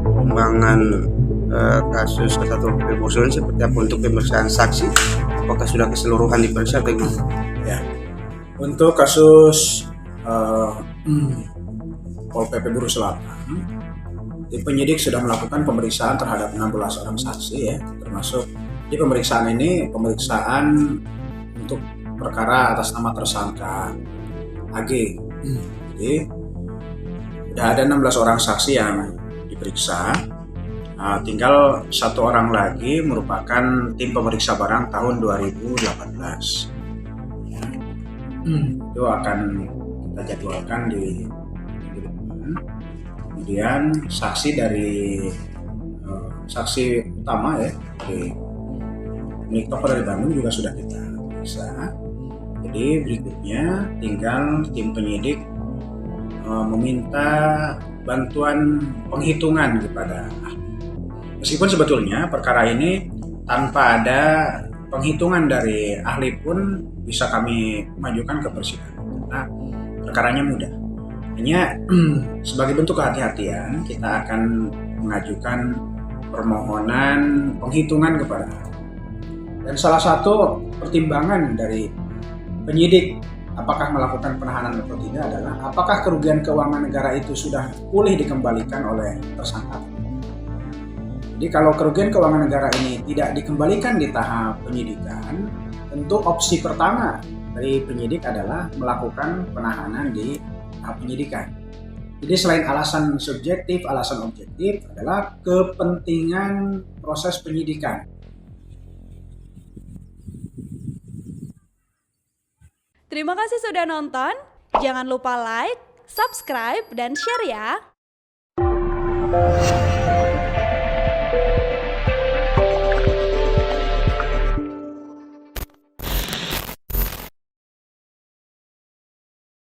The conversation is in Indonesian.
Perkembangan kasus atau pemosuhan seperti apa untuk pemeriksaan saksi? Apakah sudah keseluruhan diperiksa atau gimana? Ya, untuk kasus uh, Pol PP Buru Selatan, tim penyidik sudah melakukan pemeriksaan terhadap 16 orang saksi ya, termasuk di pemeriksaan ini pemeriksaan untuk perkara atas nama tersangka AG. Jadi sudah ada 16 orang saksi yang diperiksa. Tinggal satu orang lagi merupakan tim pemeriksa barang tahun 2018. Ya. Itu akan kita jadwalkan di minggu depan. Kemudian saksi dari saksi utama ya dari milik toko dari Bandung juga sudah kita periksa. Jadi berikutnya tinggal tim penyidik meminta bantuan penghitungan kepada ahli. Meskipun sebetulnya perkara ini tanpa ada penghitungan dari ahli pun bisa kami majukan ke persidangan karena perkaranya mudah. Hanya sebagai bentuk kehati-hatian kita akan mengajukan permohonan penghitungan kepada ahli. Dan salah satu pertimbangan dari penyidik apakah melakukan penahanan atau tidak adalah apakah kerugian keuangan negara itu sudah pulih dikembalikan oleh tersangka. Jadi kalau kerugian keuangan negara ini tidak dikembalikan di tahap penyidikan, tentu opsi pertama dari penyidik adalah melakukan penahanan di tahap penyidikan. Jadi selain alasan subjektif, alasan objektif adalah kepentingan proses penyidikan. Terima kasih sudah nonton. Jangan lupa like, subscribe, dan share ya.